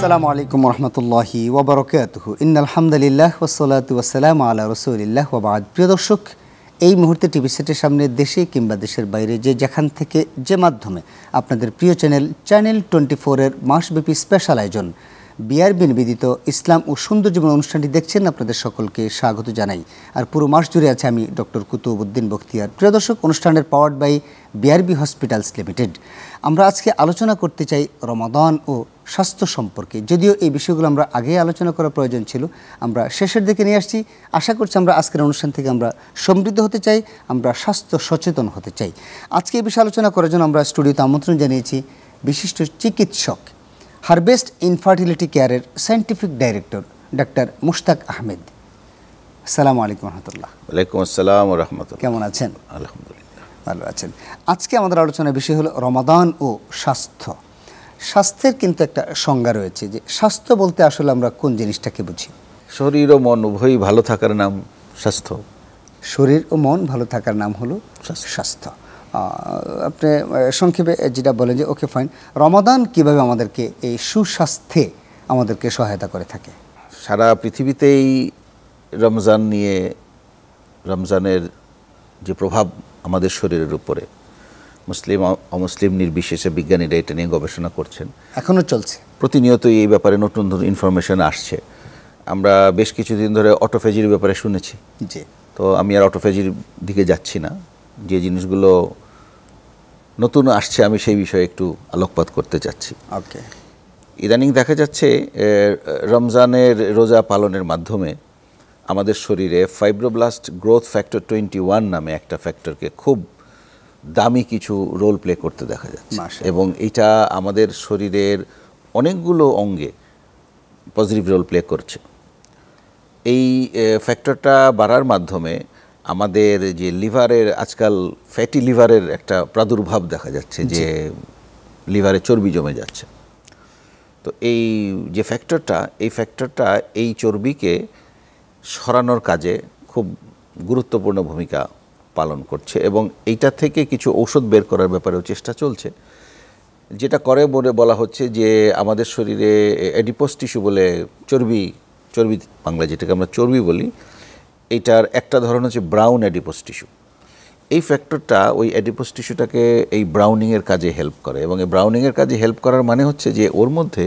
আসসালামু আলাইকুম রহমতুল্লাহি ওয়াবারাকাতুহু ইন্নাল হামদুলিল্লাহ ওয়াসসালাতু ওয়াসসালামু আলা রাসূলিল্লাহ ওয়া বা'দ। প্রিয় দর্শক, এই মুহূর্তে টিভি সেটের সামনে দেশে কিংবা দেশের বাইরে যেখান থেকে যে মাধ্যমে আপনাদের প্রিয় চ্যানেল 24 এর মাসব্যাপী স্পেশাল আয়োজন বিআরবি নিবেদিত ইসলাম ও সুন্দর জীবন অনুষ্ঠানটি দেখছেন, আপনাদের সকলকে স্বাগত জানাই। আর পুরো মাস জুড়ে আছে আমি ডক্টর কুতুবউদ্দিন বখতিয়ার। প্রিয় দর্শক, অনুষ্ঠানের powered by BRB hospitals limited. আমরা আজকে আলোচনা করতে চাই রমাদান ও স্বাস্থ্য সম্পর্কে। যদিও এই বিষয়গুলো আমরা আগে আলোচনা করার প্রয়োজন ছিল, আমরা শেষের দিকে নিয়ে আসছি। আশা করছি আমরা আজকের অনুষ্ঠান থেকে আমরা সমৃদ্ধ হতে চাই, আমরা স্বাস্থ্য সচেতন হতে চাই। আজকে এই বিষয়ে আলোচনা করার জন্য আমরা স্টুডিওতে আমন্ত্রণ জানিয়েছি বিশিষ্ট চিকিৎসক, হারভেস্ট ইনফার্টিলিটি কেয়ারের scientific director doctor Mushtaq Ahmed. আসসালামু আলাইকুম রহমতুল্লাহ। ওয়ালাইকুম আসসালাম ওয়া রাহমাতুল্লাহ। কেমন আছেন? আলহামদুলিল্লাহ, ভালো আছেন। আজকে আমাদের আলোচনার বিষয় হলো রমাদান ও স্বাস্থ্য। স্বাস্থ্যের কিন্তু একটা সংজ্ঞা রয়েছে, যে স্বাস্থ্য বলতে আসলে আমরা কোন জিনিসটাকে বুঝি? শরীর ও মন উভয়ই ভালো থাকার নাম স্বাস্থ্য। শরীর ও মন ভালো থাকার নাম হলো স্বাস্থ্য। আপনি সংক্ষেপে যেটা বলেন যে ওকে ফাইন, রমাদান কিভাবে আমাদেরকে এই সুস্বাস্থ্যে আমাদেরকে সহায়তা করে থাকে? সারা পৃথিবীতেই রমজানের যে প্রভাব আমাদের শরীরের উপরে, মুসলিম অমুসলিম নির্বিশেষে বিজ্ঞানীরা এটা নিয়ে গবেষণা করছেন, এখনও চলছে। প্রতিনিয়তই এই ব্যাপারে নতুন নতুন ইনফরমেশন আসছে। আমরা বেশ কিছুদিন ধরে অটোফেজির ব্যাপারে শুনেছি। জি। তো আমি আর অটোফেজির দিকে যাচ্ছি না, যে জিনিসগুলো নতুন আসছে আমি সেই বিষয়ে একটু আলোকপাত করতে চাচ্ছি। ওকে। ইদানিং দেখা যাচ্ছে রমজানের রোজা পালনের মাধ্যমে আমাদের শরীরে ফাইব্রোব্লাস্ট গ্রোথ ফ্যাক্টর 21 নামে একটা ফ্যাক্টরকে খুব দামি কিছু রোল প্লে করতে দেখা যাচ্ছে, এবং এটা আমাদের শরীরের অনেকগুলো অঙ্গে পজিটিভ রোল প্লে করছে। এই ফ্যাক্টরটা বাড়ার মাধ্যমে আমাদের যে লিভারের, আজকাল ফ্যাটি লিভারের একটা প্রাদুর্ভাব দেখা যাচ্ছে, যে লিভারে চর্বি জমে যাচ্ছে। তো এই যে ফ্যাক্টরটা এই চর্বিকে সরানোর কাজে খুব গুরুত্বপূর্ণ ভূমিকা পালন করছে, এবং এইটা থেকে কিছু ঔষধ বের করার ব্যাপারেও চেষ্টা চলছে। যেটা করে বলা হচ্ছে যে আমাদের শরীরে অ্যাডিপোস টিস্যু বলে চর্বি বাংলা যেটাকে আমরা চর্বি বলি, এইটার একটা ধরন হচ্ছে ব্রাউন অ্যাডিপোস টিস্যু। এই ফ্যাক্টরটা ওই অ্যাডিপোস টিস্যুটাকে এই ব্রাউনিংয়ের কাজে হেল্প করে, এবং এই ব্রাউনিংয়ের কাজে হেল্প করার মানে হচ্ছে যে ওর মধ্যে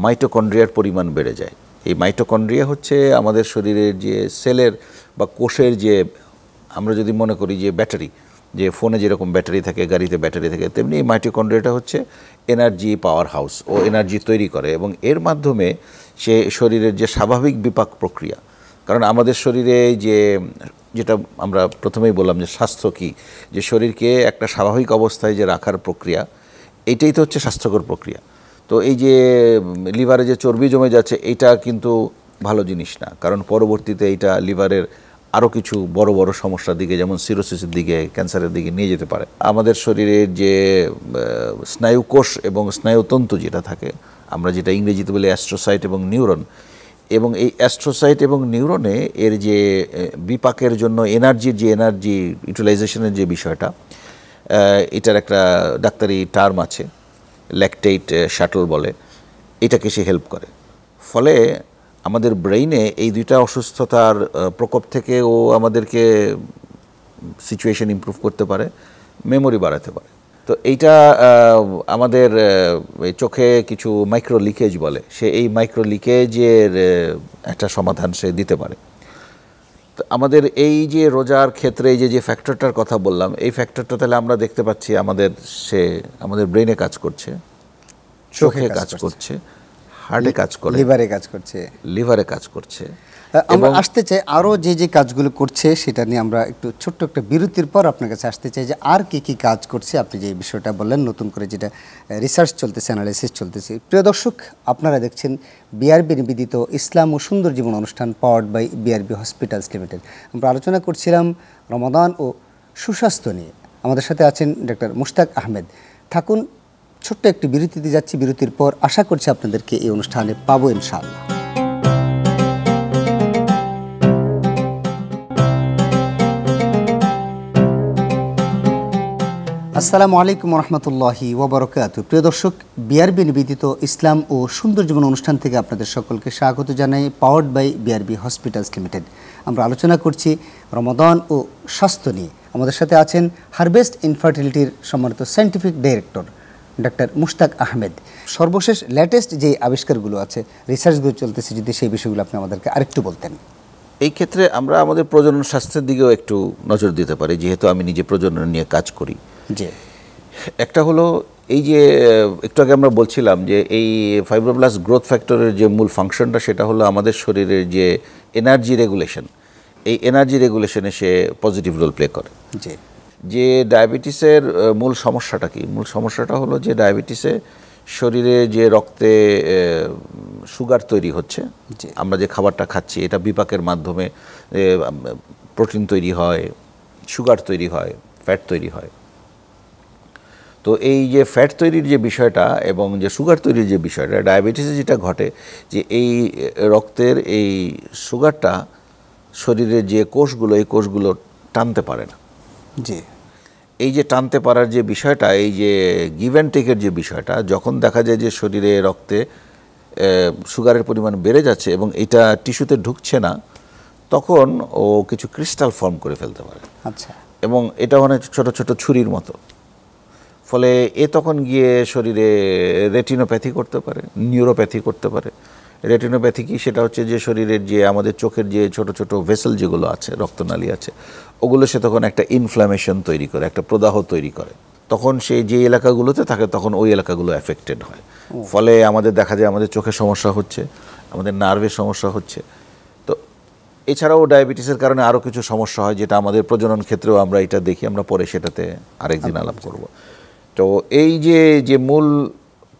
মাইটোকন্ড্রিয়ার পরিমাণ বেড়ে যায়। এই মাইটোকন্ড্রিয়া হচ্ছে আমাদের শরীরের যে সেলের বা কোষের, যে আমরা যদি মনে করি যে ব্যাটারি, যে ফোনে যেরকম ব্যাটারি থাকে, গাড়িতে ব্যাটারি থাকে, তেমনি এই মাইটোকন্ড্রিয়াটা হচ্ছে এনার্জি পাওয়ার হাউস। ও এনার্জি তৈরি করে, এবং এর মাধ্যমে সে শরীরের যে স্বাভাবিক বিপাক প্রক্রিয়া, কারণ আমাদের শরীরে যেটা আমরা প্রথমেই বললাম যে স্বাস্থ্য কী, যে শরীরকে একটা স্বাভাবিক অবস্থায় যে রাখার প্রক্রিয়া, এইটাই তো হচ্ছে স্বাস্থ্যকর প্রক্রিয়া। তো এই যে লিভারে যে চর্বি জমে যাচ্ছে, এইটা কিন্তু ভালো জিনিস না, কারণ পরবর্তীতে এইটা লিভারের আরও কিছু বড় বড় সমস্যার দিকে, যেমন সিরোসিসের দিকে, ক্যান্সারের দিকে নিয়ে যেতে পারে। আমাদের শরীরের যে স্নায়ুকোষ এবং স্নায়ুতন্তু যেটা থাকে, আমরা যেটা ইংরেজিতে বলি অ্যাস্ট্রোসাইট এবং নিউরন, এবং এই অ্যাস্ট্রোসাইট এবং নিউরনে এর যে বিপাকের জন্য এনার্জি ইউটিলাইজেশনের যে বিষয়টা, এটার একটা ডাক্তারি টার্ম আছে, ল্যাকটেট শাটল বলে, এটাকে সে হেল্প করে। ফলে আমাদের ব্রেইনে এই দুইটা অসুস্থতার প্রকোপ থেকে ও আমাদেরকে সিচুয়েশন ইমপ্রুভ করতে পারে, মেমোরি বাড়াতে পারে। তো এইটা আমাদের চোখে কিছু মাইক্রো লিকেজ বলে, সে এই মাইক্রো লিকেজের একটা সমাধান সে দিতে পারে। তো আমাদের এই যে রোজার ক্ষেত্রে এই যে ফ্যাক্টরটার কথা বললাম, এই ফ্যাক্টরটা তাহলে আমরা দেখতে পাচ্ছি আমাদের ব্রেইনে কাজ করছে, চোখে কাজ করছে, হার্টে কাজ করে, লিভারে কাজ করছে। আমরা আসতে চাই আরও যে কাজগুলো করছে সেটা নিয়ে আমরা একটু ছোট্ট একটা বিরতির পর আপনার কাছে আসতে চাই, যে আর কি কাজ করছে। আপনি যে বিষয়টা বললেন, নতুন করে যেটা রিসার্চ চলতেছে, অ্যানালাইসিস চলতেছে। প্রিয় দর্শক, আপনারা দেখছেন বিআরবি নিবেদিত ইসলাম ও সুন্দর জীবন অনুষ্ঠান powered by BRB hospitals limited. আমরা আলোচনা করছিলাম রমাদান ও সুস্বাস্থ্য নিয়ে। আমাদের সাথে আছেন ডাক্তার মুশতাক আহমেদ। থাকুন, ছোট্ট একটি বিরতিতে যাচ্ছি। বিরতির পর আশা করছি আপনাদেরকে এই অনুষ্ঠানে পাবো ইনশাআল্লাহ। আসসালামু আলাইকুম রহমতুল্লাহি ওবরকাত। প্রিয় দর্শক, বিআরবি নিবেদিত ইসলাম ও সুন্দর জীবন অনুষ্ঠান থেকে আপনাদের সকলকে স্বাগত জানাই। Powered by BRB hospitals limited. আমরা আলোচনা করছি রমাদান ও স্বাস্থ্য নিয়ে। আমাদের সাথে আছেন হারভেস্ট ইনফার্টিলিটির সম্মানিত scientific director doctor Mushtaq Ahmed. সর্বশেষ লেটেস্ট যে আবিষ্কারগুলো আছে, রিসার্চগুলো চলতেছে, যদি সেই বিষয়গুলো আপনি আমাদেরকে আরেকটু বলতেন। এই ক্ষেত্রে আমরা আমাদের প্রজনন স্বাস্থ্যের দিকেও একটু নজর দিতে পারি, যেহেতু আমি নিজে প্রজনন নিয়ে কাজ করি। জি, একটা হলো এই যে একটু আগে আমরা বলছিলাম যে এই ফাইব্রোব্লাস্ট গ্রোথ ফ্যাক্টরের যে মূল ফাংশনটা, সেটা হলো আমাদের শরীরের যে এনার্জি রেগুলেশন, এই এনার্জি রেগুলেশনে সে পজিটিভ রোল প্লে করে। জি, যে ডায়াবেটিসের মূল সমস্যাটা কি? মূল সমস্যাটা হলো যে ডায়াবেটিসে শরীরে যে রক্তে সুগার তৈরি হচ্ছে, আমরা যে খাবারটা খাচ্ছি এটা বিপাকের মাধ্যমে প্রোটিন তৈরি হয়, সুগার তৈরি হয়, ফ্যাট তৈরি হয়। তো এই যে ফ্যাট তৈরির যে বিষয়টা এবং যে সুগার তৈরির যে বিষয়টা, ডায়াবেটিসে যেটা ঘটে যে এই রক্তের এই সুগারটা শরীরের যে কোষগুলো, এই কোষগুলো টানতে পারে না। জি, এই যে টানতে পারার যে বিষয়টা, এই যে গিভ অ্যান্ড টেকের যে বিষয়টা, যখন দেখা যায় যে শরীরে রক্তে সুগারের পরিমাণ বেড়ে যাচ্ছে এবং এটা টিস্যুতে ঢুকছে না, তখন ও কিছু ক্রিস্টাল ফর্ম করে ফেলতে পারে। আচ্ছা। এবং এটা অনেক ছোট ছোট ছুরির মতো। ফলে এ তখন গিয়ে শরীরে রেটিনোপ্যাথি করতে পারে, নিউরোপ্যাথি করতে পারে। রেটিনোপ্যাথি কি? সেটা হচ্ছে যে শরীরের যে আমাদের চোখের যে ছোট ছোট ভেসেল যেগুলো আছে, রক্তনালী আছে, ওগুলো সে তখন একটা ইনফ্ল্যামেশন তৈরি করে, একটা প্রদাহ তৈরি করে। তখন সেই যে এলাকাগুলোতে থাকে তখন ওই এলাকাগুলো অ্যাফেক্টেড হয়। ফলে আমাদের দেখা যায় আমাদের চোখের সমস্যা হচ্ছে, আমাদের নার্ভের সমস্যা হচ্ছে। তো এছাড়াও ডায়াবেটিসের কারণে আরও কিছু সমস্যা হয়, যেটা আমাদের প্রজনন ক্ষেত্রেও আমরা এটা দেখি। আমরা পরে সেটাতে আরেকদিন আলাপ করব। তো এই যে মূল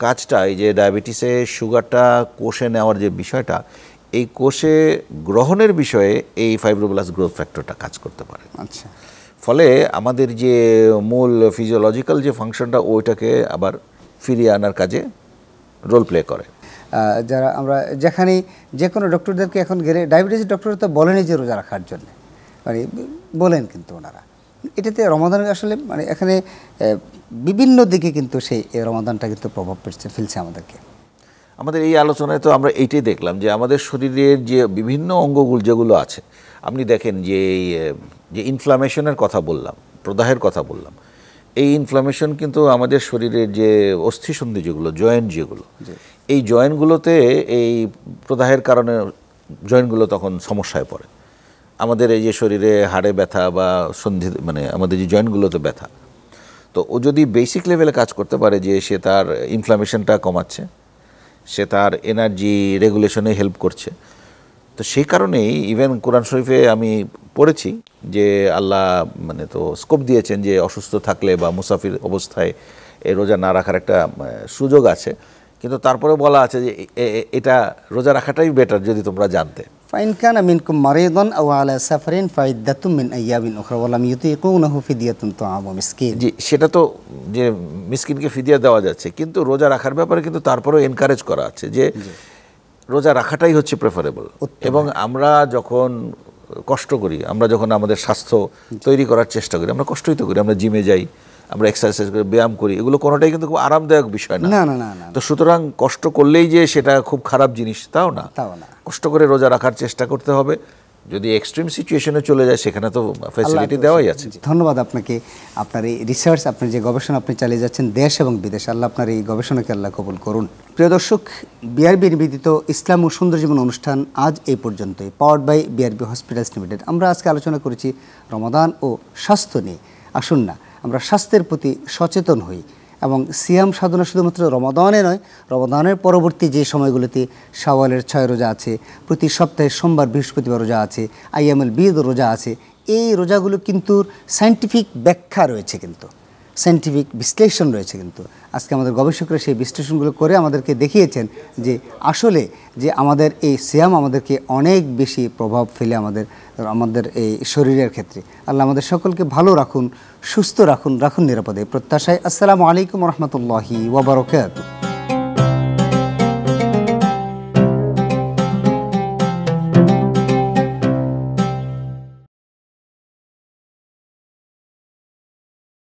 কাজটা, এই যে ডায়াবেটিসে সুগারটা কোষে নেওয়ার যে বিষয়টা, এই কোষে গ্রহণের বিষয়ে এই ফাইব্রোব্লাস্ট গ্রোথ ফ্যাক্টরটা কাজ করতে পারে। আচ্ছা। ফলে আমাদের যে মূল ফিজিওলজিক্যাল যে ফাংশনটা, ওইটাকে আবার ফিরিয়ে আনার কাজে রোল প্লে করে। যারা আমরা যেখানে যে কোনো ডক্টরদেরকে এখন গেলে, ডায়াবেটিস ডক্টর তো বলেনি যে রোজা রাখার জন্য, মানে বলেন, কিন্তু ওনারা এটাতে রমাদানের আসলে মানে এখানে বিভিন্ন দিকে কিন্তু সেই রমাদানটা কিন্তু প্রভাব ফেলছে আমাদেরকে। আমাদের এই আলোচনায় তো আমরা এইটাই দেখলাম যে আমাদের শরীরের যে বিভিন্ন অঙ্গগুলো যেগুলো আছে, আপনি দেখেন যে যে ইনফ্লামেশনের কথা বললাম, প্রদাহের কথা বললাম, এই ইনফ্লামেশন কিন্তু আমাদের শরীরের যে অস্থিসন্ধি যেগুলো, জয়েন্ট যেগুলো, এই জয়েন্টগুলোতে এই প্রদাহের কারণে জয়েন্টগুলো তখন সমস্যায় পড়ে। আমাদের এই যে শরীরে হাড়ে ব্যথা বা সন্ধি, মানে আমাদের যে জয়েন্টগুলোতে ব্যথা, তো ও যদি বেসিক লেভেলে কাজ করতে পারে যে সে তার ইনফ্লামেশনটা কমাচ্ছে, সে তার এনার্জি রেগুলেশনে হেল্প করছে, তো সেই কারণেই ইভেন কোরআন শরীফে আমি পড়েছি যে আল্লাহ মানে তো স্কোপ দিয়েছেন যে অসুস্থ থাকলে বা মুসাফির অবস্থায় এই রোজা না রাখার একটা সুযোগ আছে, কিন্তু তারপরে বলা আছে যে এটা রোজা রাখাটাই বেটার যদি তোমরা জানতে। ফাইন কানা মিনকুম মারিদান আও আলা সাফারিন ফাইদ্দাতুম মিন আইয়ামিন উখরা ওয়া লাম ইউতিকুনাহু ফিদিয়াতুন তুআমু মিসকিন। জি, সেটা তো যে মিসকিনকে ফিদিয়া দেওয়া যাচ্ছে, কিন্তু রোজা রাখার ব্যাপারে কিন্তু তারপরেও এনকারেজ করা আছে যে রোজা রাখাটাই হচ্ছে প্রেফারেবল। এবং আমরা যখন কষ্ট করি, আমরা যখন আমাদের স্বাস্থ্য তৈরি করার চেষ্টা করি, আমরা কষ্টই তো করি, আমরা জিমে যাই, আমরা এক্সারসাইজ করি, ব্যায়াম করি, এগুলো কোনোটাই কিন্তু খুব আরামদায়ক বিষয় না। তো সুতরাং কষ্ট করলেই যে সেটা খুব খারাপ জিনিস তাও না। কষ্ট করে রোজা রাখার চেষ্টা করতে হবে। যদি এক্সট্রিম সিচুয়েশনে চলে যায় সেখানে তো ফ্যাসিলিটি দেওয়াই আছে। ধন্যবাদ আপনাকে। আপনার এই রিসার্চ, আপনার যে গবেষণা আপনি চালিয়ে যাচ্ছেন দেশ এবং বিদেশ, আল্লাহ আপনার এই গবেষণাকে আল্লাহ কবুল করুন। প্রিয় দর্শক, বিআরবি নিবেদিত ইসলাম ও সুন্দর জীবন অনুষ্ঠান আজ এই পর্যন্তই। Powered by BRB hospitals limited. আমরা আজকে আলোচনা করেছি রমাদান ও স্বাস্থ্য নিয়ে। আসুন না আমরা স্বাস্থ্যের প্রতি সচেতন হই এবং সিয়াম সাধনা শুধুমাত্র রমাদানে নয়, রমাদানের পরবর্তী যে সময়গুলোতে শাওয়ালের 6 রোজা আছে, প্রতি সপ্তাহে সোমবার বৃহস্পতিবার রোজা আছে, আইয়ামুল বীদ রোজা আছে, এই রোজাগুলো কিন্তু সায়েন্টিফিক ব্যাখ্যা রয়েছে, কিন্তু সায়েন্টিফিক বিশ্লেষণ রয়েছে। কিন্তু আজকে আমাদের গবেষকরা সেই বিশ্লেষণগুলো করে আমাদেরকে দেখিয়েছেন যে আসলে যে আমাদের এই সিয়াম আমাদেরকে অনেক বেশি প্রভাব ফেলে আমাদের এই শরীরের ক্ষেত্রে। আল্লাহ আমাদের সকলকে ভালো রাখুন, সুস্থ রাখুন নিরাপদে প্রত্যাশায়। আসসালামু আলাইকুম রহমতুল্লাহি ওয়া বারাকাতুহু।